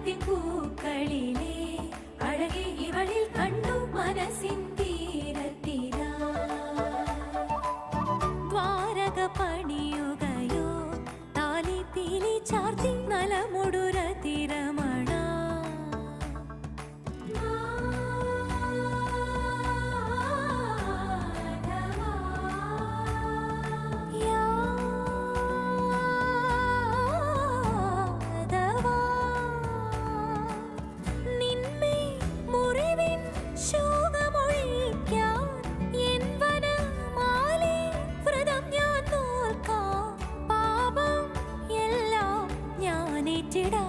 വനത്തിൻ പൂക്കളിലെ അഴകെ ഇവളിൽ കണ്ടു മനസ്സിൻ തീരത്തിരാ. ദ്വാരക പണിയുകയോ താലി പീലി ചാർത്തി നലമുടുര തിരമണ. പാപം എല്ലാം ഞാൻ ഏറ്റിടാം.